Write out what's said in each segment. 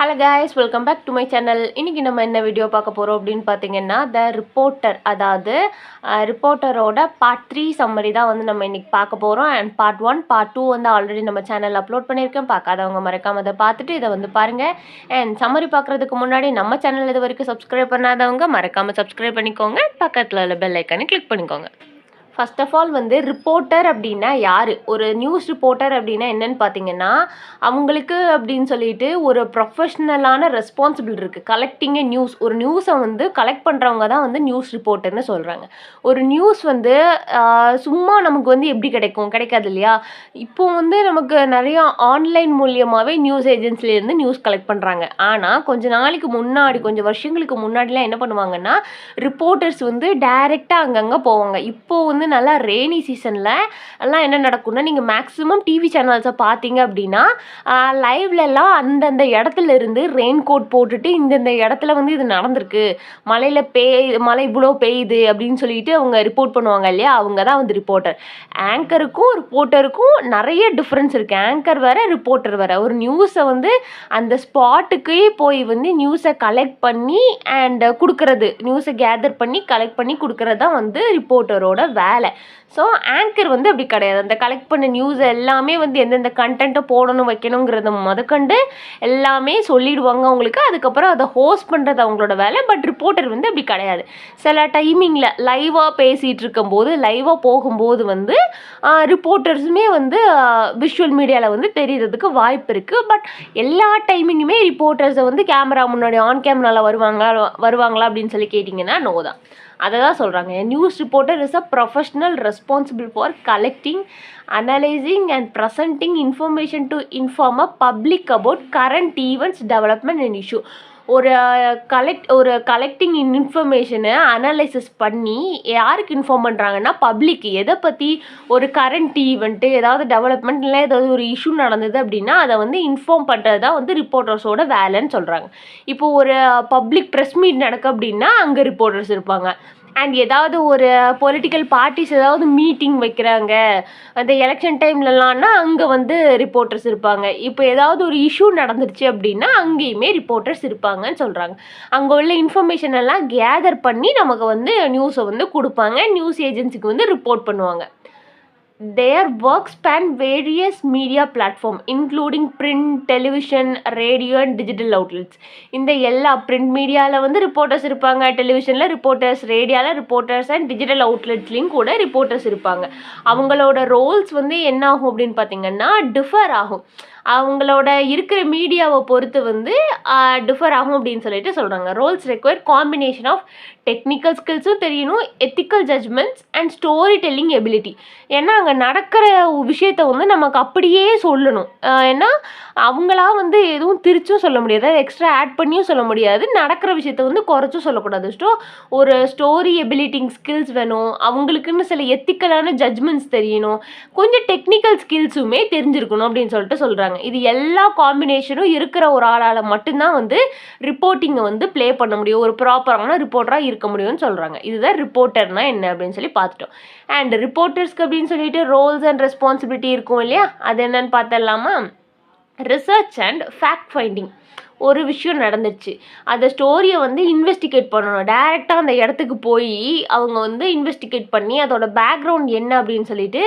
Hello guys, welcome back to my channel. இன்றைக்கி நம்ம என்ன வீடியோ பார்க்க போகிறோம் அப்படின்னு பார்த்தீங்கன்னா, த ரிப்போர்ட்டர், அதாவது ரிப்போர்ட்டரோட பார்ட் 3 சம்மரி தான் வந்து நம்ம இன்றைக்கி பார்க்க போகிறோம். அண்ட் பார்ட் 1, பார்ட் 2 வந்து ஆல்ரெடி நம்ம சேனலில் அப்லோட் பண்ணியிருக்கேன். பார்க்காதவங்க மறக்காமல் அதை பார்த்துட்டு இதை வந்து பாருங்கள். அண்ட் சம்மரி பார்க்குறதுக்கு முன்னாடி நம்ம சேனல் இது வரைக்கும் சப்ஸ்கிரைப் பண்ணாதவங்க மறக்காமல் சப்ஸ்கிரைப் பண்ணிக்கோங்க. பக்கத்தில் உள்ள பெல் ஐக்கானை கிளிக் பண்ணிக்கோங்க. ஃபர்ஸ்ட் ஆஃப் ஆல் வந்து ரிப்போர்ட்டர் அப்படின்னா யார்? ஒரு நியூஸ் ரிப்போர்ட்டர் அப்படின்னா என்னன்னு பார்த்தீங்கன்னா, அவங்களுக்கு அப்படின்னு சொல்லிட்டு ஒரு ப்ரொஃபஷ்னலான ரெஸ்பான்சிபிள் இருக்குது. கலெக்டிங் எ நியூஸ், ஒரு நியூஸை வந்து கலெக்ட் பண்ணுறவங்க தான் வந்து நியூஸ் ரிப்போர்ட்டர்னு சொல்கிறாங்க. ஒரு நியூஸ் வந்து சும்மா நமக்கு வந்து எப்படி கிடைக்காது இல்லையா? இப்போ வந்து நமக்கு நிறையா ஆன்லைன் மூலியமாகவே நியூஸ் ஏஜென்சிலேருந்து நியூஸ் கலெக்ட் பண்ணுறாங்க. ஆனால் கொஞ்சம் வருஷங்களுக்கு முன்னாடிலாம் என்ன பண்ணுவாங்கன்னா, ரிப்போர்ட்டர்ஸ் வந்து டைரெக்டாக அங்கங்கே போவாங்க. இப்போது வந்து நல்லா ரெய்னி சீசனில் எல்லாம் என்ன நடக்கும்னா, நீங்கள் மேக்ஸிமம் டிவி சேனல்ஸை பார்த்தீங்க அப்படின்னா லைவ்லலாம் அந்தந்த இடத்துல இருந்து ரெயின் கோட் போட்டுட்டு இந்தந்த இடத்துல வந்து இது நடந்திருக்கு, மழை இவ்வளோ பெய்யுது அப்படின்னு சொல்லிட்டு அவங்க ரிப்போர்ட் பண்ணுவாங்க இல்லையா? அவங்க தான் வந்து ரிப்போர்ட்டர். ஆங்கருக்கும் ரிப்போர்ட்டருக்கும் நிறைய டிஃப்ரென்ஸ் இருக்குது. ஆங்கர் வேறு, ரிப்போர்ட்டர் வேறு. ஒரு நியூஸை வந்து அந்த ஸ்பாட்டுக்கே போய் வந்து நியூஸை கலெக்ட் பண்ணி அண்ட் கொடுக்குறது, நியூஸை கேதர் பண்ணி கலெக்ட் பண்ணி கொடுக்குறது தான் வந்து ரிப்போர்ட்டரோட வேலை. ஸோ ஆங்கர் வந்து அப்படி கிடையாது. அந்த கலெக்ட் பண்ண நியூஸ் எல்லாமே வந்து எந்தெந்த கண்டென்ட்டை போடணும் வைக்கணுங்கிறத முதற்கண்டு எல்லாமே சொல்லிடுவாங்க அவங்களுக்கு. அதுக்கப்புறம் அதை ஹோஸ்ட் பண்ணுறது அவங்களோட வேலை. பட் ரிப்போர்ட்டர் வந்து அப்படி கிடையாது. சில டைமிங்கில் லைவாக பேசிகிட்டு இருக்கும்போது, லைவாக போகும்போது வந்து ரிப்போர்ட்டர்ஸுமே வந்து விஷுவல் மீடியாவில் வந்து தெரியறதுக்கு வாய்ப்பு இருக்குது. பட் எல்லா டைமிங்குமே ரிப்போர்ட்டர்ஸை வந்து கேமரா முன்னாடி ஆன் கேமராவில் வருவாங்களா அப்படின்னு சொல்லி கேட்டிங்கன்னா நோ தான். அதை தான் சொல்கிறாங்க. News reporter is a professional responsible for collecting, analysing and presenting information to inform a public about current events, development and issue. ஒரு கலெக்டிங் இன்ஃபர்மேஷனை அனலைசிஸ் பண்ணி யாருக்கு இன்ஃபார்ம் பண்ணுறாங்கன்னா, பப்ளிக். எதை பற்றி? ஒரு கரண்ட் ஈவெண்ட்டு, ஏதாவது டெவலப்மெண்ட், இல்லை ஏதாவது ஒரு இஷ்யூ நடந்தது அப்படின்னா அதை வந்து இன்ஃபார்ம் பண்ணுறது தான் வந்து ரிப்போர்ட்டர்ஸோட வேலைன்னு சொல்கிறாங்க. இப்போது ஒரு பப்ளிக் ப்ரெஸ் மீட் நடக்கு அப்படின்னா அங்கே ரிப்போர்ட்டர்ஸ் இருப்பாங்க. அண்ட் ஏதாவது ஒரு பொலிட்டிக்கல் பார்ட்டிஸ் ஏதாவது மீட்டிங் வைக்கிறாங்க அந்த எலெக்ஷன் டைம்லலாம்னா அங்கே வந்து ரிப்போர்ட்டர்ஸ் இருப்பாங்க. இப்போ ஏதாவது ஒரு இஷ்யூ நடந்துருச்சு அப்படின்னா அங்கேயுமே ரிப்போர்ட்டர்ஸ் இருப்பாங்கன்னு சொல்கிறாங்க. அங்கே உள்ள இன்ஃபர்மேஷன் எல்லாம் கேதர் பண்ணி நமக்கு வந்து நியூஸை வந்து கொடுப்பாங்க. நியூஸ் ஏஜென்சிக்கு வந்து ரிப்போர்ட் பண்ணுவாங்க. Their work span various media platform including print, television, radio and digital outlets. இந்த எல்லா print மீடியாவில் வந்து ரிப்போர்ட்டர்ஸ் இருப்பாங்க, டெலிவிஷனில் ரிப்போர்ட்டர்ஸ், ரேடியோவில் ரிப்போர்ட்டர்ஸ் அண்ட் டிஜிட்டல் அவுட்லெட்ஸ்லேயும் கூட ரிப்போர்ட்டர்ஸ் இருப்பாங்க. அவங்களோட ரோல்ஸ் வந்து என்ன ஆகும் அப்படின்னு பார்த்தீங்கன்னா டிஃபர் ஆகும். அவங்களோட இருக்கிற மீடியாவை பொறுத்து வந்து டிஃபர் ஆகும் அப்படின்னு சொல்லிட்டு சொல்கிறாங்க. Roles require combination of technical ஸ்கில்ஸும் தெரியணும், ethical judgements and story telling ability. ஏன்னா அங்கே நடக்கிற விஷயத்தை வந்து நமக்கு அப்படியே சொல்லணும். ஏன்னா அவங்களா வந்து எதுவும் திரிச்சும் சொல்ல முடியாது, எக்ஸ்ட்ரா ஆட் பண்ணியும் சொல்ல முடியாது, நடக்கிற விஷயத்த வந்து குறைச்சும் சொல்லக்கூடாது. ஒரு ஸ்டோரி எபிலிட்டிங் ஸ்கில்ஸ் வேணும், அவங்களுக்குன்னு சில எத்திக்கலான ஜட்ஜ்மெண்ட்ஸ் தெரியணும், கொஞ்சம் டெக்னிக்கல் ஸ்கில்ஸுமே தெரிஞ்சிருக்கணும் அப்படின்னு சொல்லிட்டு சொல்கிறாங்க. இது எல்லா காம்பினேஷனும் இருக்கிற ஒரு ஆளால் மட்டும்தான் வந்து ரிப்போர்ட்டிங்கை வந்து ப்ளே பண்ண முடியும், ஒரு ப்ராப்பரான ரிப்போர்ட்டராக இருக்க முடியும்னு சொல்கிறாங்க. இதுதான் ரிப்போர்ட்டர்னா என்ன அப்படின்னு சொல்லி பார்த்துட்டோம். அண்ட் ரிப்போர்ட்டர்ஸ்க்கு அப்படின்னு சொல்லிட்டு ரோல்ஸ் அண்ட் ரெஸ்பான்சிபிலிட்டி இருக்கும் இல்லையா? அது என்னன்னு பார்த்தலாமா? Research and fact finding. ஒரு விஷயம் நடந்துச்சு, அந்த ஸ்டோரியை வந்து இன்வெஸ்டிகேட் பண்ணணும். டைரெக்டாக அந்த இடத்துக்கு போய் அவங்க வந்து இன்வெஸ்டிகேட் பண்ணி அதோட பேக்ரவுண்ட் என்ன அப்படின்னு சொல்லிட்டு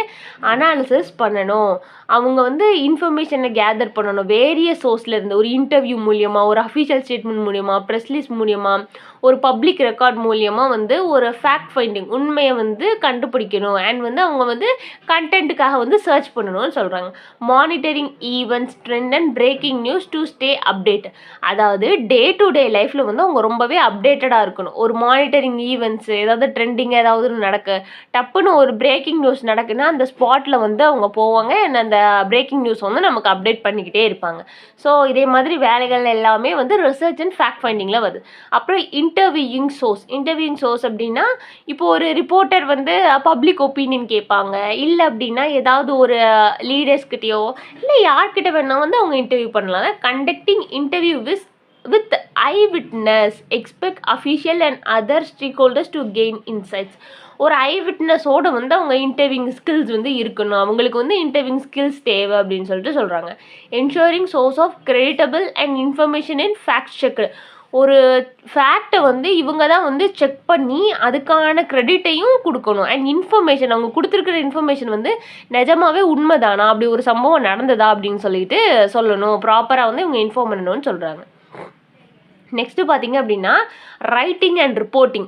அனாலிசிஸ் பண்ணணும். அவங்க வந்து இன்ஃபர்மேஷனை கேதர் பண்ணணும் வேரியஸ் சோர்ஸ்லேருந்து. ஒரு இன்டர்வியூ மூலியமாக, ஒரு அஃபிஷியல் ஸ்டேட்மெண்ட் மூலியமாக, ப்ரெஸ் லிஸ்ட் மூலியமாக, ஒரு பப்ளிக் ரெக்கார்ட் மூலியமாக வந்து ஒரு ஃபேக்ட் ஃபைண்டிங், உண்மையை வந்து கண்டுபிடிக்கணும். அண்ட் வந்து அவங்க வந்து கண்டென்ட்டுக்காக வந்து சர்ச் பண்ணணும்னு சொல்கிறாங்க. Monitoring events, trend and breaking news to stay update. அதாவது டே டு டே லைஃப்பில் வந்து அவங்க ரொம்பவே அப்டேட்டடாக இருக்கணும். ஒரு மானிட்டரிங் ஈவெண்ட்ஸு, ஏதாவது ட்ரெண்டிங்காக ஏதாவது டப்புன்னு ஒரு பிரேக்கிங் நியூஸ் நடக்குன்னா அந்த ஸ்பாட்டில் வந்து அவங்க போவாங்க. அந்த பிரேக்கிங் நியூஸ் வந்து நமக்கு அப்டேட் பண்ணிக்கிட்டே இருப்பாங்க. ஸோ இதே மாதிரி வேலைகள் எல்லாமே வந்து ரிசர்ச் அண்ட் ஃபேக்ட் ஃபைண்டிங்கில் வருது. அப்புறம் இன்டர்வியூயிங் சோர்ஸ் அப்படின்னா, இப்போ ஒரு ரிப்போர்ட்டர் வந்து பப்ளிக் ஒப்பீனியன் கேட்பாங்க, இல்லை அப்படின்னா ஏதாவது ஒரு லீடர்ஸ்கிட்டையோ இல்லை யார்கிட்ட வேணால் வந்து அவங்க இன்டர்வியூ பண்ணலாம். Conducting interview with eyewitness, expect official and other stakeholders to gain insights. ஒரு ஐ விட்னஸோட வந்து அவங்க இன்டர்வியூங் ஸ்கில்ஸ் வந்து இருக்கணும். அவங்களுக்கு வந்து இன்டர்வியூங் ஸ்கில்ஸ் தேவை அப்படின்னு சொல்லிட்டு சொல்கிறாங்க. Ensuring source of creditable and information in fact check. ஒரு ஃபேக்டை வந்து இவங்க தான் வந்து செக் பண்ணி அதுக்கான கிரெடிட்டையும் கொடுக்கணும். அண்ட் இன்ஃபர்மேஷன் அவங்க கொடுத்துருக்கிற இன்ஃபர்மேஷன் வந்து நிஜமாவே உண்மைதானா, அப்படி ஒரு சம்பவம் நடந்ததா அப்படின்னு சொல்லிட்டு சொல்லணும். ப்ராப்பராக வந்து இவங்க இன்ஃபார்ம் பண்ணணும்னு சொல்கிறாங்க. நெக்ஸ்ட்டு பார்த்தீங்க அப்படின்னா ரைட்டிங் அண்ட் ரிப்போர்ட்டிங்.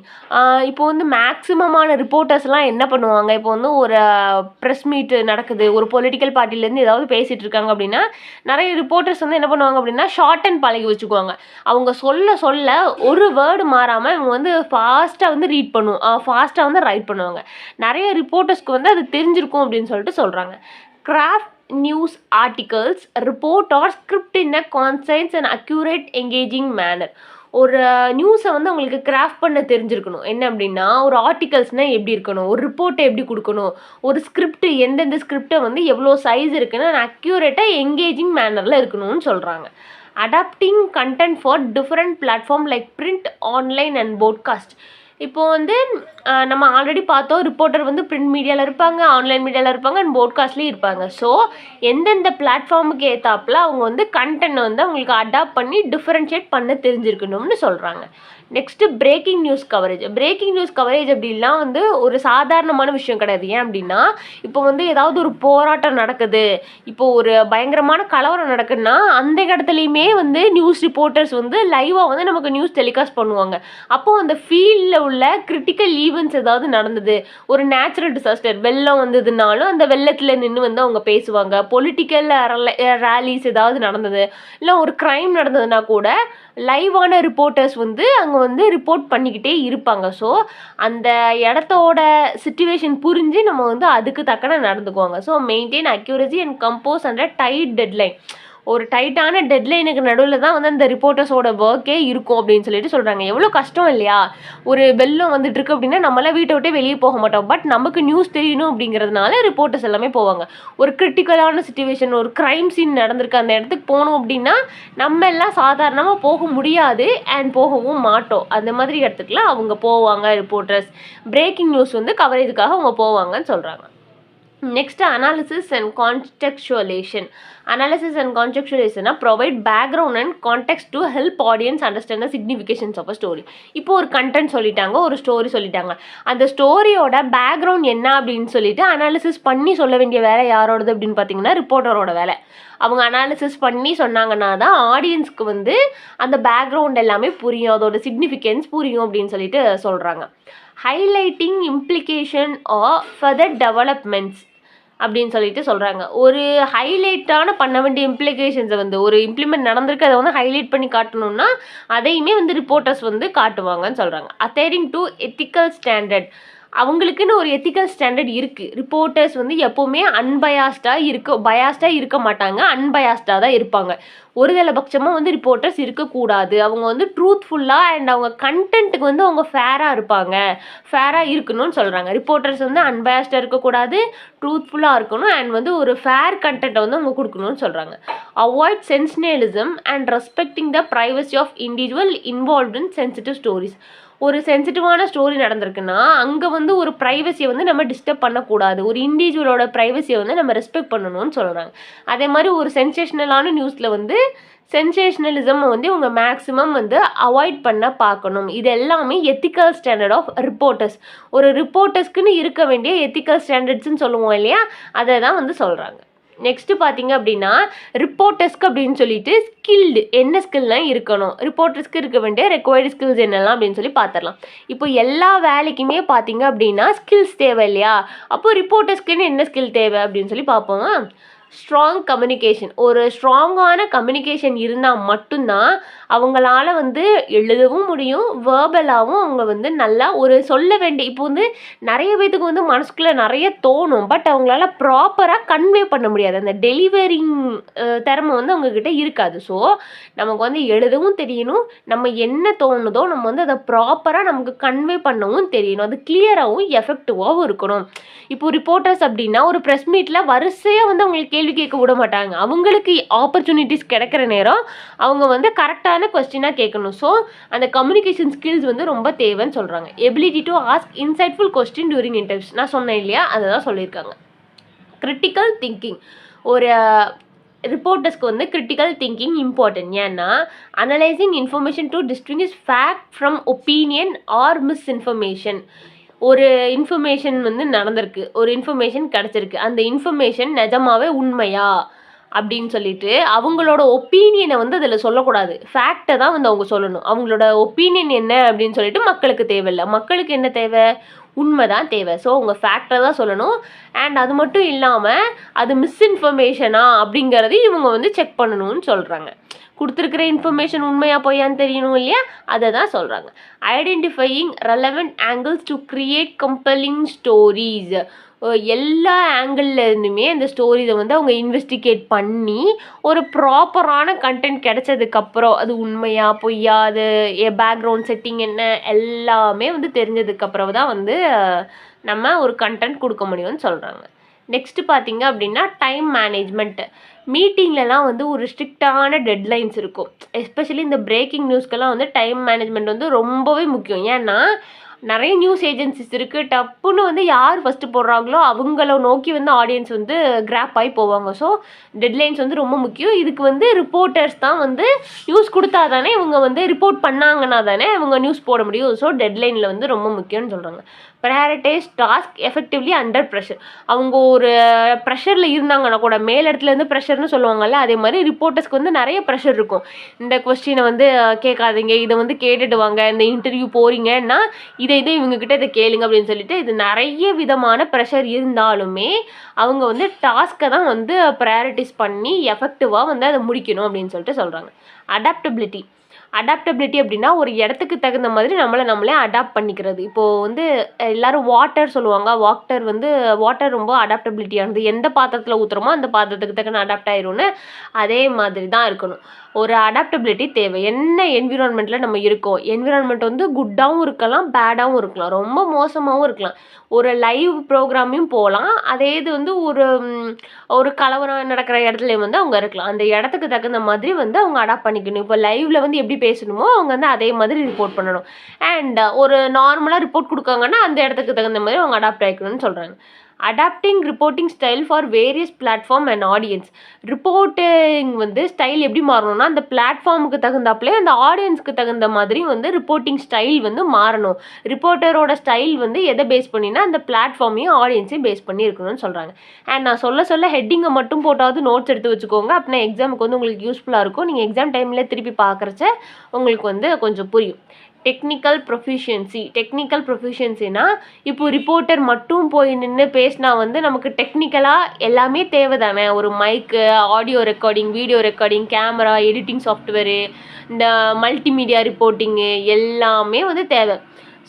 இப்போ வந்து மேக்ஸிமமான ரிப்போர்ட்டர்ஸ்லாம் என்ன பண்ணுவாங்க, இப்போ வந்து ஒரு ப்ரெஸ் மீட் நடக்குது, ஒரு பொலிட்டிக்கல் பார்ட்டிலேருந்து ஏதாவது பேசிகிட்டு இருக்காங்க அப்படின்னா நிறைய ரிப்போர்ட்டர்ஸ் வந்து என்ன பண்ணுவாங்க அப்படின்னா ஷார்ட் அண்ட் பழகி வச்சுக்குவாங்க. அவங்க சொல்ல ஒரு வேர்டு மாறாமல் இவங்க வந்து ஃபாஸ்ட்டாக வந்து ரீட் பண்ணுவோம், ஃபாஸ்ட்டாக வந்து ரைட் பண்ணுவாங்க. நிறைய ரிப்போர்ட்டர்ஸ்க்கு வந்து அது தெரிஞ்சிருக்கும் அப்படின்னு சொல்லிட்டு சொல்கிறாங்க. Craft news articles report or script in a concise and accurate engaging manner. ஒரு நியூஸை வந்து அவங்களுக்கு கிராஃப்ட் பண்ண தெரிஞ்சிருக்கணும். என்ன அப்படின்னா ஒரு ஆர்டிகல்ஸ்னால் எப்படி இருக்கணும், ஒரு ரிப்போர்ட்டை எப்படி கொடுக்கணும், ஒரு ஸ்கிரிப்ட் எந்தெந்த ஸ்கிரிப்டை வந்து எவ்வளோ சைஸ் இருக்குன்னு அக்யூரேட்டாக எங்கேஜிங் மேனரில் இருக்கணும்னு சொல்கிறாங்க. Adapting content for different platform like print, online and podcast. இப்போது வந்து நம்ம ஆல்ரெடி பார்த்தோம், ரிப்போர்ட்டர் வந்து பிரிண்ட் மீடியாவில் இருப்பாங்க, ஆன்லைன் மீடியாவில் இருப்பாங்க அண்ட் போட்காஸ்ட்லேயும் இருப்பாங்க. ஸோ எந்தெந்த பிளாட்ஃபார்முக்கு ஏற்றாப்புல அவங்க வந்து கண்டென்ட் வந்து அவங்களுக்கு அடாப்ட் பண்ணி டிஃப்ரென்ஷியேட் பண்ண தெரிஞ்சிருக்கணும்னு சொல்கிறாங்க. Next breaking news coverage. Breaking news coverage அப்படின்லாம் வந்து ஒரு சாதாரணமான விஷயம் கிடையாது. ஏன் அப்படின்னா இப்போ வந்து ஏதாவது ஒரு போராட்டம் நடக்குது, இப்போது ஒரு பயங்கரமான கலவரம் நடக்குதுன்னா அந்த இடத்துலையுமே வந்து நியூஸ் ரிப்போர்ட்டர்ஸ் வந்து லைவாக வந்து நமக்கு நியூஸ் டெலிகாஸ்ட் பண்ணுவாங்க. அப்போது அந்த ஃபீல்டில் உள்ள கிரிட்டிக்கல் ஈவெண்ட்ஸ் ஏதாவது நடந்தது, ஒரு நேச்சுரல் டிசாஸ்டர் வெள்ளம் வந்ததுனாலும் அந்த வெள்ளத்தில் நின்று வந்து அவங்க பேசுவாங்க. பொலிட்டிக்கல் ரேலிஸ் ஏதாவது நடந்தது, இல்லை ஒரு க்ரைம் நடந்ததுன்னா கூட லைவான ரிப்போர்ட்டர்ஸ் வந்து அங்கே வந்து ரிப்போர்ட் பண்ணிக்கிட்டே இருப்பாங்க. ஸோ அந்த இடத்தோட சிச்சுவேஷன் புரிஞ்சு நம்ம வந்து அதுக்கு தக்கன நடந்துக்குவாங்க. So maintain accuracy and compose and tight deadline. ஒரு டைட்டான டெட்லைனுக்கு நடுவில் தான் வந்து அந்த ரிப்போர்ட்டர்ஸோட ஒர்க்கே இருக்கும் அப்படின்னு சொல்லிட்டு சொல்கிறாங்க. எவ்வளோ கஷ்டம் இல்லையா, ஒரு வெள்ளம் வந்துட்டு இருக்கு அப்படின்னா நம்மளாம் வீட்டை விட்டே வெளியே போக மாட்டோம். பட் நமக்கு நியூஸ் தெரியணும் அப்படிங்கிறதுனால ரிப்போர்ட்டர்ஸ் எல்லாமே போவாங்க. ஒரு கிரிட்டிக்கலான சிச்சுவேஷன், ஒரு க்ரைம் சீன் நடந்திருக்கு, அந்த இடத்துக்கு போகணும் அப்படின்னா நம்ம எல்லாம் சாதாரணமாக போக முடியாது அண்ட் போகவும் மாட்டோம். அந்த மாதிரி இடத்துக்குலாம் அவங்க போவாங்க ரிப்போர்ட்டர்ஸ். பிரேக்கிங் நியூஸ் வந்து கவரேஜுக்காக அவங்க போவாங்கன்னு சொல்கிறாங்க. Next analysis and contextualisation. Analysis and கான்டெக்சுவலேஷனா provide background and context to help audience understand the significations of a story. இப்போ ஒரு கண்டென்ட் சொல்லிட்டாங்க, ஒரு ஸ்டோரி சொல்லிட்டாங்க, அந்த ஸ்டோரியோட பேக்ரவுண்ட் என்ன அப்படின்னு சொல்லிட்டு அனாலிசிஸ் பண்ணி சொல்ல வேண்டிய வேலை யாரோடது அப்படின்னு பார்த்தீங்கன்னா ரிப்போர்ட்டரோட வேலை. அவங்க அனாலிசிஸ் பண்ணி சொன்னாங்கன்னா தான் ஆடியன்ஸ்க்கு வந்து அந்த பேக்ரவுண்ட் எல்லாமே புரியும், அதோட சிக்னிஃபிகன்ஸ் புரியும் அப்படின்னு சொல்லிட்டு சொல்கிறாங்க. Highlighting implication R further developments அப்படின்னு சொல்லிட்டு சொல்கிறாங்க. ஒரு ஹைலைட்டான பண்ண வேண்டிய இம்ப்ளிகேஷன்ஸை வந்து ஒரு இம்ப்ளிமெண்ட் நடந்திருக்கு, அதை வந்து ஹைலைட் பண்ணி காட்டணும்னா அதையுமே வந்து ரிப்போர்ட்டர்ஸ் வந்து காட்டுவாங்கன்னு சொல்கிறாங்க. அத்தேரிங் டு எத்திக்கல் ஸ்டாண்டர்ட். அவங்களுக்குன்னு ஒரு எத்திக்கல் ஸ்டாண்டர்ட் இருக்குது. ரிப்போர்ட்டர்ஸ் வந்து எப்போவுமே பயாஸ்டாக இருக்க மாட்டாங்க, அன்பயாஸ்டாக தான் இருப்பாங்க. ஒரு பட்சமாக வந்து ரிப்போர்ட்டர்ஸ் இருக்கக்கூடாது. அவங்க வந்து ட்ரூத்ஃபுல்லாக அண்ட் அவங்க கண்டென்ட்டுக்கு வந்து அவங்க ஃபேராக இருக்கணும்னு சொல்கிறாங்க. ரிப்போர்ட்டர்ஸ் வந்து அன்பயாஸ்டாக இருக்கக்கூடாது, ட்ரூத்ஃபுல்லாக இருக்கணும் அண்ட் வந்து ஒரு ஃபேர் கண்டென்ட்டை வந்து அவங்க கொடுக்கணும்னு சொல்கிறாங்க. Avoid sensationalism and respecting the privacy of individual involved in sensitive stories. ஒரு சென்சிட்டிவான ஸ்டோரி நடந்திருக்குன்னா அங்கே வந்து ஒரு ப்ரைவசியை வந்து நம்ம டிஸ்டர்ப் பண்ணக்கூடாது, ஒரு இண்டிவிஜுவலோட ப்ரைவசியை வந்து நம்ம ரெஸ்பெக்ட் பண்ணணும்னு சொல்கிறாங்க. அதே மாதிரி ஒரு சென்சேஷனலான நியூஸில் வந்து சென்சேஷனலிசம் வந்து இவங்க மேக்ஸிமம் வந்து அவாய்ட் பண்ண பார்க்கணும். இது எல்லாமே எத்திக்கல் ஸ்டாண்டர்ட் ஆஃப் ரிப்போர்ட்டர்ஸ். ஒரு ரிப்போர்ட்டர்ஸ்க்குன்னு இருக்க வேண்டிய எத்திக்கல் ஸ்டாண்டர்ட்ஸ்ன்னு சொல்லுவோம் இல்லையா, அதை தான் வந்து சொல்கிறாங்க. நெக்ஸ்ட்டு பார்த்தீங்க அப்படின்னா ரிப்போர்ட்டர்ஸ்க்கு அப்படின்னு சொல்லிட்டு ஸ்கில்டு என்ன ஸ்கில்லாம் இருக்கணும், ரிப்போர்ட்டர்ஸ்க்கு இருக்க வேண்டிய ரெக்வயர்டு ஸ்கில்ஸ் என்னெல்லாம் அப்படின்னு சொல்லி பார்த்துடலாம். இப்போ எல்லா வேலைக்குமே பார்த்தீங்க அப்படின்னா ஸ்கில்ஸ் தேவை இல்லையா, அப்போ ரிப்போர்ட்டர்ஸ்க்குன்னு என்ன ஸ்கில் தேவை அப்படின்னு சொல்லி பார்ப்போம். Strong communication. ஒரு ஸ்ட்ராங்கான கம்யூனிகேஷன் இருந்தால் மட்டும்தான் அவங்களால வந்து எழுதவும் முடியும், வேர்பலாகவும் அவங்க வந்து நல்லா ஒரு சொல்ல வேண்டிய இப்போ வந்து நிறைய பேத்துக்கு வந்து மனசுக்குள்ளே நிறைய தோணும், பட் அவங்களால ப்ராப்பராக கன்வே பண்ண முடியாது. அந்த டெலிவரிங் திறமை வந்து அவங்கக்கிட்ட இருக்காது. ஸோ நமக்கு வந்து எழுதவும் தெரியணும், நம்ம என்ன தோணுதோ நம்ம வந்து அதை ப்ராப்பராக நமக்கு கன்வே பண்ணவும் தெரியணும், அது கிளியராகவும் எஃபெக்டிவாகவும் இருக்கணும். இப்போ ரிப்போர்ட்டர்ஸ் அப்படின்னா ஒரு ப்ரெஸ் மீட்டில் வரிசையாக வந்து அவங்களுக்கு கேள்வி கேட்க விட மாட்டாங்க. அவங்களுக்கு ஆப்பர்ச்சுனிட்டிஸ் கிடைக்கிற நேரம் அவங்க வந்து கரெக்டான கொஸ்டினாக கேட்கணும். ஸோ அந்த கம்யூனிகேஷன் ஸ்கில்ஸ் வந்து ரொம்ப தேவைன்னு சொல்கிறாங்க. Ability to ask insightful question during interviews, நான் சொன்னேன் இல்லையா, அதை தான் சொல்லியிருக்காங்க. கிரிட்டிக்கல் திங்கிங், ஒரு ரிப்போர்ட்டர்ஸ்க்கு வந்து கிரிட்டிக்கல் திங்கிங் இம்பார்ட்டன்ட். ஏன்னா analysing information to distinguish fact from opinion or misinformation. ஒரு இன்ஃபர்மேஷன் வந்து நடந்திருக்கு, ஒரு இன்ஃபர்மேஷன் கிடச்சிருக்கு, அந்த இன்ஃபர்மேஷன் நிஜமாவே உண்மையா அப்படின்னு சொல்லிட்டு அவங்களோட ஒப்பீனியனை வந்து அதில் சொல்லக்கூடாது, ஃபேக்டை தான் வந்து அவங்க சொல்லணும். அவங்களோட ஒப்பீனியன் என்ன அப்படின்னு சொல்லிட்டு மக்களுக்கு தேவையில்லை. மக்களுக்கு என்ன தேவை? உண்மை தான் தேவை. ஸோ உங்கள் ஃபேக்டரை தான் சொல்லணும். அண்ட் அது மட்டும் இல்லாமல் அது மிஸ்இன்ஃபர்மேஷனா அப்படிங்கிறது இவங்க வந்து செக் பண்ணணும்னு சொல்கிறாங்க. கொடுத்துருக்கிற இன்ஃபர்மேஷன் உண்மையாக பொய்யான்னு தெரியணும் இல்லையா, அதை தான் சொல்கிறாங்க. Identifying relevant angles to create compelling stories. எல்லா ஆங்கிளில் இருந்துமே அந்த ஸ்டோரிஸை வந்து அவங்க இன்வெஸ்டிகேட் பண்ணி ஒரு ப்ராப்பரான கண்டென்ட் கிடைச்சதுக்கப்புறம் அது உண்மையா பொய்யா, அது பேக்ரவுண்ட் செட்டிங் என்ன எல்லாமே வந்து தெரிஞ்சதுக்கப்புறம் தான் வந்து நம்ம ஒரு கண்டென்ட் கொடுக்க முடியும்னு சொல்கிறாங்க. நெக்ஸ்ட்டு பார்த்தீங்க அப்படின்னா டைம் மேனேஜ்மெண்ட்டு. மீட்டிங்லலாம் வந்து ஒரு ஸ்ட்ரிக்டான டெட்லைன்ஸ் இருக்கும். எஸ்பெஷலி இந்த பிரேக்கிங் நியூஸ்க்கெல்லாம் வந்து டைம் மேனேஜ்மெண்ட் வந்து ரொம்பவே முக்கியம். ஏன்னா நிறைய நியூஸ் ஏஜென்சிஸ் இருக்குது, டப்புன்னு வந்து யார் ஃபஸ்ட்டு போடுறாங்களோ அவங்கள நோக்கி வந்து ஆடியன்ஸ் வந்து கிராப் ஆகி போவாங்க. ஸோ டெட்லைன்ஸ் வந்து ரொம்ப முக்கியம். இதுக்கு வந்து ரிப்போர்ட்டர்ஸ் தான் வந்து நியூஸ் கொடுத்தா தானே இவங்க வந்து ரிப்போர்ட் பண்ணாங்கன்னா தானே இவங்க நியூஸ் போட முடியும். ஸோ டெட்லைனில் வந்து ரொம்ப முக்கியம்னு சொல்கிறாங்க. Prioritise task effectively under pressure. அவங்க ஒரு ப்ரெஷரில் இருந்தாங்கன்னா கூட, மேலிடத்துலேருந்து ப்ரெஷர்னு சொல்லுவாங்கல்ல, அதே மாதிரி ரிப்போர்ட்டர்ஸ்க்கு வந்து நிறைய ப்ரெஷர் இருக்கும். இந்த கொஸ்டினை வந்து கேட்காதீங்க, இதை வந்து கேட்டுட்டு வாங்க, இந்த இன்டர்வியூ போகிறீங்கன்னா இதை இவங்ககிட்ட இதை கேளுங்க அப்படின்னு சொல்லிட்டு இது நிறைய விதமான ப்ரெஷர் இருந்தாலுமே அவங்க வந்து டாஸ்க்கை தான் வந்து ப்ரையாரிட்டிஸ் பண்ணி எஃபெக்டிவாக வந்து அதை முடிக்கணும் அப்படின்னு சொல்லிட்டு சொல்கிறாங்க. அடாப்டபிலிட்டி. அடாப்டபிலிட்டி அப்படின்னா ஒரு இடத்துக்கு தகுந்த மாதிரி நம்மளே அடாப்ட் பண்ணிக்கிறது. இப்போது வந்து எல்லோரும் வாட்டர் சொல்லுவாங்க. வாட்டர் ரொம்ப அடாப்டபிலிட்டியானது. எந்த பாத்திரத்தில் ஊற்றுறோமோ அந்த பாத்திரத்துக்கு தக்கன அடாப்ட் ஆயிரும்னு அதே மாதிரி தான் இருக்கணும். ஒரு அடாப்டபிலிட்டி தேவை. என்ன என்விரான்மெண்ட்டில் நம்ம இருக்கோம், என்விரான்மெண்ட் வந்து குட்டாகவும் இருக்கலாம், பேடாகவும் இருக்கலாம், ரொம்ப மோசமாகவும் இருக்கலாம். ஒரு லைவ் ப்ரோக்ராமையும் போகலாம், அதே இது வந்து ஒரு கலவரம் நடக்கிற இடத்துலையும் வந்து அவங்க இருக்கலாம். அந்த இடத்துக்கு தகுந்த மாதிரி வந்து அவங்க அடாப்ட் பண்ணிக்கணும். இப்போ லைவில் வந்து எப்படி பேசணுமோ அவங்க வந்து அதே மாதிரி ரிப்போர்ட் பண்ணணும். அண்ட் ஒரு நார்மலாக ரிப்போர்ட் கொடுக்காங்கன்னா அந்த இடத்துக்கு தகுந்த மாதிரி அவங்க அடாப்ட் ஆகிக்கணும்னு சொல்கிறாங்க. Adapting reporting style for various platform and audience. Reporting வந்து ஸ்டைல் எப்படி மாறணும்னா அந்த பிளாட்ஃபார்முக்கு தகுந்தாப்புலே அந்த ஆடியன்ஸ்க்கு தகுந்த மாதிரி வந்து ரிப்போர்ட்டிங் ஸ்டைல் வந்து மாறணும். ரிப்போர்ட்டரோட ஸ்டைல் வந்து எதை பேஸ் பண்ணினா அந்த பிளாட்ஃபார்மையும் ஆடியன்ஸையும் பேஸ் பண்ணி இருக்கணும்னு சொல்கிறாங்க. அண்ட் நான் சொல்ல ஹெட்டிங்கை மட்டும் போட்டாவது நோட்ஸ் எடுத்து வச்சுக்கோங்க. அப்படின்னா எக்ஸாமுக்கு வந்து உங்களுக்கு யூஸ்ஃபுல்லாக இருக்கும். நீங்கள் எக்ஸாம் டைமில் திருப்பி பார்க்குறச்ச உங்களுக்கு வந்து கொஞ்சம் புரியும். டெக்னிக்கல் ப்ரொஃபிஷியன்சினா இப்போ ரிப்போர்ட்டர் மட்டும் போய் நின்று பேசினா வந்து நமக்கு டெக்னிக்கலாக எல்லாமே தேவை தானே. ஒரு mic, audio recording, video recording, camera, editing software, இந்த மல்டிமீடியா ரிப்போர்ட்டிங்கு எல்லாமே வந்து தேவை.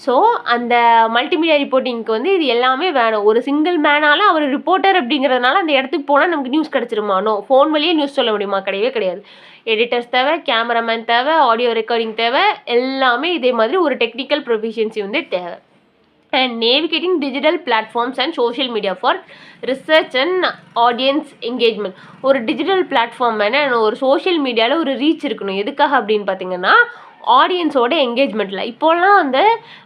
ஸோ அந்த மல்டிமீடியா ரிப்போர்ட்டிங்க்கு வந்து இது எல்லாமே வேணும். ஒரு சிங்கிள் மேனால் அவர் ரிப்போர்ட்டர் அப்படிங்கிறதுனால அந்த இடத்துக்கு போனால் நமக்கு நியூஸ் கிடச்சிருமானோ, ஃபோன் வழியே நியூஸ் சொல்ல முடியுமா? கிடையவே கிடையாது. எடிட்டர்ஸ் தேவை, கேமராமேன் தேவை, ஆடியோ ரெக்கார்டிங் தேவை, எல்லாமே இதே மாதிரி ஒரு டெக்னிக்கல் ப்ரொஃபிஷியன்சி வந்து தேவை. And navigating digital platforms and social media for research and audience engagement. ஒரு டிஜிட்டல் பிளாட்ஃபார்ம் ஒரு சோஷியல் மீடியாவில் ஒரு ரீச் இருக்கணும். எதுக்காக அப்படின்னு பார்த்தீங்கன்னா ஆடியன்ஸோட என்கேஜ்மெண்ட்டில். இப்போலாம் வந்து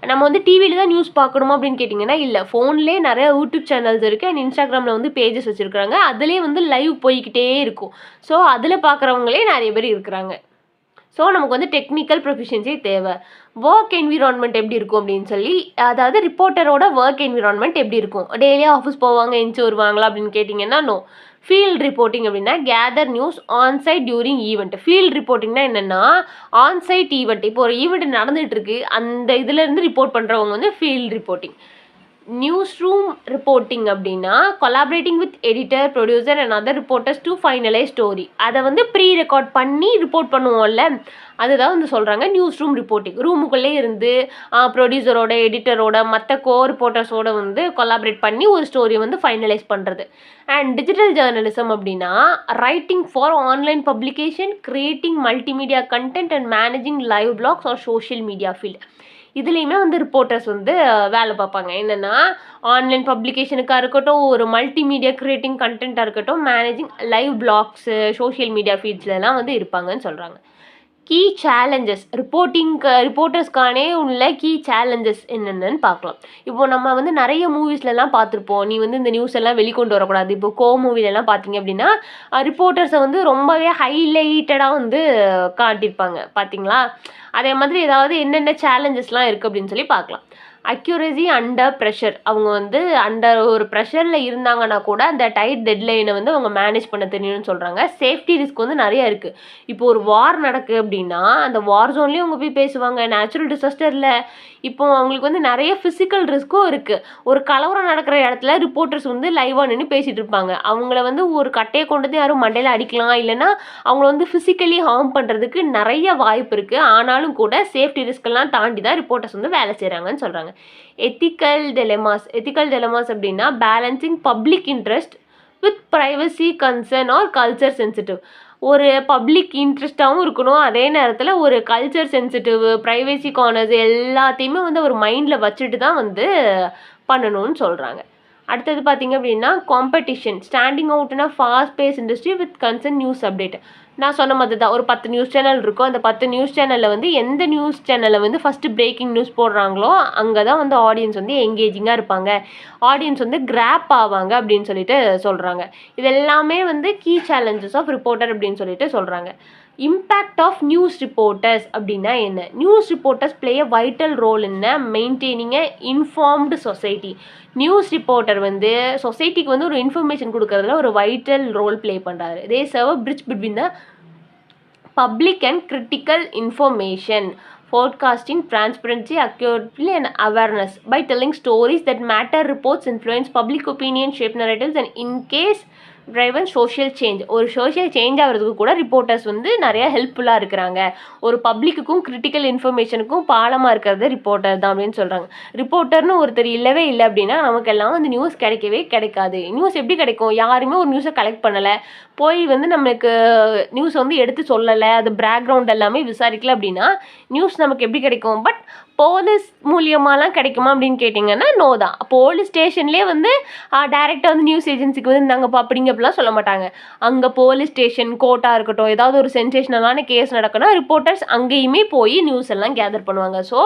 நம்ம வந்து டிவியில் தான் நியூஸ் பார்க்கணுமா அப்படின்னு கேட்டிங்கன்னா இல்லை, ஃபோன்லேயே நிறைய யூடியூப் சேனல்ஸ் இருக்குது அண்ட் இன்ஸ்டாகிராமில் வந்து பேஜஸ் வச்சுருக்குறாங்க. அதுலேயே வந்து லைவ் போய்கிட்டே இருக்கும். ஸோ அதில் பார்க்குறவங்களே நிறைய பேர் இருக்கிறாங்க. ஸோ நமக்கு வந்து டெக்னிக்கல் ப்ரொஃபிஷியன்சி தேவை. ஒர்க் என்விரான்மெண்ட் எப்படி இருக்கும் அப்படின்னு சொல்லி, அதாவது ரிப்போர்ட்டரோட ஒர்க் என்விரான்மெண்ட் எப்படி இருக்கும்? டெய்லியாக ஆஃபீஸ் போவாங்க, எந்திச்சு வருவாங்களா அப்படின்னு கேட்டிங்கன்னா நோ. ஃபீல்ட் ரிப்போர்ட்டிங் அப்படின்னா gather news onsite during event. Field ரிப்போர்ட்டிங்னா என்னென்னா ஆன்சைட் ஈவெண்ட். இப்போ ஒரு ஈவெண்ட் நடந்துகிட்ருக்கு, அந்த இதுலேருந்து ரிப்போர்ட் பண்ணுறவங்க வந்து field reporting. Newsroom reporting அப்படின்னா collaborating with editor, producer and other reporters to finalise story. அதை வந்து ப்ரீ ரெக்கார்ட் பண்ணி ரிப்போர்ட் பண்ணுவோம்ல, அதுதான் வந்து சொல்கிறாங்க நியூஸ் ரூம் ரிப்போர்ட்டிங். ரூமுக்குள்ளே இருந்து ப்ரொடியூசரோட, எடிட்டரோட, மற்ற ரிப்போர்ட்டர்ஸோட வந்து கொலாபரேட் பண்ணி ஒரு ஸ்டோரியை வந்து ஃபைனலைஸ் பண்ணுறது. அண்ட் டிஜிட்டல் ஜேர்னலிசம் அப்படின்னா writing for online publication, creating multimedia content and managing live blogs or social media field. இதுலேயுமே வந்து ரிப்போர்ட்டர்ஸ் வந்து வேலை பார்ப்பாங்க. என்னென்னா ஆன்லைன் பப்ளிகேஷனுக்காக இருக்கட்டும், ஒரு மல்டிமீடியா கிரியேட்டிங் கண்டென்ட்டாக இருக்கட்டும், managing live blogs, social media ஃபீட்ஸ்லலாம் வந்து இருப்பாங்கன்னு சொல்கிறாங்க. கீ சேலஞ்சஸ் ரிப்போர்ட்டர்ஸ்க்கானே உள்ள கீ சேலஞ்சஸ் என்னென்னு பார்க்கலாம். இப்போ நம்ம வந்து நிறைய மூவிஸ்லலாம் பார்த்துருப்போம். நீ வந்து இந்த நியூஸ் எல்லாம் வெளிக்கொண்டு வரக்கூடாது. இப்போ மூவிலலாம் பார்த்தீங்க அப்படின்னா ரிப்போர்ட்டர்ஸை வந்து ரொம்பவே ஹைலைட்டடாக வந்து காட்டியிருப்பாங்க பார்த்தீங்களா? அதே மாதிரி ஏதாவது என்னென்ன சேலஞ்சஸ்லாம் இருக்குது அப்படின்னு சொல்லி பார்க்கலாம். Accuracy under pressure. அவங்க வந்து அண்டர் ஒரு ப்ரெஷரில் இருந்தாங்கன்னா கூட அந்த டைட் டெட்லைனை வந்து அவங்க மேனேஜ் பண்ண தெரியணும்னு சொல்கிறாங்க. சேஃப்டி ரிஸ்க் வந்து நிறைய இருக்குது. இப்போ ஒரு வார் நடக்குது அப்படின்னா அந்த வார் ஜோன்லேயும் அவங்க போய் பேசுவாங்க. நேச்சுரல் டிசாஸ்டரில் இப்போ அவங்களுக்கு வந்து நிறைய ஃபிசிக்கல் ரிஸ்க்கும் இருக்குது. ஒரு கலவரம் நடக்கிற இடத்துல ரிப்போர்ட்டர்ஸ் வந்து லைவாக நின்று பேசிகிட்டு இருப்பாங்க. அவங்கள வந்து ஒரு கட்டையை கொண்டு வந்து யாரும் மண்டையில் அடிக்கலாம், இல்லைன்னா அவங்கள வந்து ஃபிசிக்கலி ஹார்ம் பண்ணுறதுக்கு நிறைய வாய்ப்பு இருக்குது. ஆனாலும் கூட சேஃப்டி ரிஸ்க்கெல்லாம் தாண்டி தான் ரிப்போர்ட்டர்ஸ் வந்து வேலை செய்கிறாங்கன்னு சொல்கிறாங்க. எத்திக்கல் டெலமாஸ் அப்படின்னா balancing public interest with privacy concern or culture sensitive. ஒரு பப்ளிக் இன்ட்ரெஸ்ட்டாகவும் இருக்கணும், அதே நேரத்தில் ஒரு கல்ச்சர் சென்சிட்டிவ், ப்ரைவசி கார்னர்ஸ் எல்லாத்தையுமே வந்து ஒரு மைண்டில் வச்சுட்டு தான் வந்து பண்ணணும்னு சொல்கிறாங்க. அடுத்தது பார்த்தீங்க அப்படின்னா competition, standing out in a fast base industry with concern news update. நான் சொன்ன மாதிரி தான் ஒரு 10 நியூஸ் சேனல் இருக்கும். அந்த 10 நியூஸ் சேனலில் வந்து எந்த நியூஸ் சேனலில் வந்து ஃபஸ்ட்டு பிரேக்கிங் நியூஸ் போடுறாங்களோ அங்கே தான் வந்து ஆடியன்ஸ் வந்து எங்கேஜிங்காக இருப்பாங்க, ஆடியன்ஸ் வந்து கிராப் ஆவாங்க அப்படின்னு சொல்லிட்டு சொல்கிறாங்க. இது எல்லாமே வந்து கீ சேலஞ்சஸ் ஆஃப் ரிப்போர்ட்டர் அப்படின்னு சொல்லிட்டு சொல்கிறாங்க. இம்பேக்ட் ஆஃப் நியூஸ் ரிப்போர்ட்டர்ஸ் அப்படின்னா என்ன? News reporters play a vital role in maintaining a informed society. News reporter வந்து சொசைட்டிக்கு வந்து ஒரு இன்ஃபர்மேஷன் கொடுக்கறதுல ஒரு வைட்டல் ரோல் ப்ளே பண்ணுறாரு. They serve a bridge between the public and critical information, forecasting, transparency, accuracy and awareness by telling stories that matter. Reports influence public opinion, shape narratives and in case driven social change. ஒரு social change ஆகிறதுக்கு கூட reporters வந்து நிறைய ஹெல்ப்ஃபுல்லாக இருக்கிறாங்க. ஒரு பப்ளிக்குக்கும் critical இன்ஃபர்மேஷனுக்கும் பாலமாக இருக்கிறது ரிப்போர்ட்டர் தான் அப்படின்னு சொல்கிறாங்க. ரிப்போர்ட்டர்னு ஒருத்தர் இல்லவே இல்லை அப்படின்னா நமக்கெல்லாம் வந்து நியூஸ் கிடைக்கவே கிடைக்காது. நியூஸ் எப்படி கிடைக்கும்? யாருமே ஒரு நியூஸை கலெக்ட் பண்ணலை, போய் வந்து நமக்கு நியூஸ் வந்து எடுத்து சொல்லலை, அது பேக்ரவுண்ட் எல்லாமே விசாரிக்கல அப்படின்னா நியூஸ் நமக்கு எப்படி கிடைக்கும்? பட் போலீஸ் மூலியமாலாம் கிடைக்குமா அப்படின்னு கேட்டிங்கன்னா நோ தான். போலீஸ் ஸ்டேஷன்லேயே வந்து டைரெக்டாக வந்து நியூஸ் ஏஜென்சிக்கு வந்து நாங்கள் அப்படிங்க அப்படிலாம் சொல்ல மாட்டாங்க. அங்கே போலீஸ் ஸ்டேஷன், கோர்ட்டாக இருக்கட்டும், ஏதாவது ஒரு சென்சேஷனலான கேஸ் நடக்கணும், ரிப்போர்ட்டர்ஸ் அங்கேயுமே போய் நியூஸ் எல்லாம் கேதர் பண்ணுவாங்க. ஸோ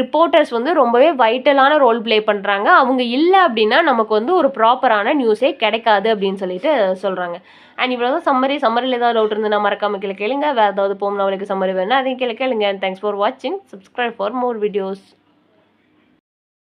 ரிப்போர்ட்டர்ஸ் வந்து ரொம்பவே வைட்டலான ரோல் ப்ளே பண்ணுறாங்க. அவங்க இல்லை அப்படின்னா நமக்கு வந்து ஒரு ப்ராப்பரான நியூஸே கிடைக்காது அப்படின்னு சொல்லிட்டு சொல்கிறாங்க. அண்ட் இவ்வளோ தான் சம்மரியில் ஏதாவது டவுட் இருந்ததுன்னா மறக்காமல் கீழே கேளுங்க. வேறு ஏதாவது போகும் நாவலுக்கு சம்மரி வேணும்னா அதையும் கீழே கேளுங்க. அண்ட் தேங்க்ஸ் ஃபார் வாட்சிங். Subscribe for more videos.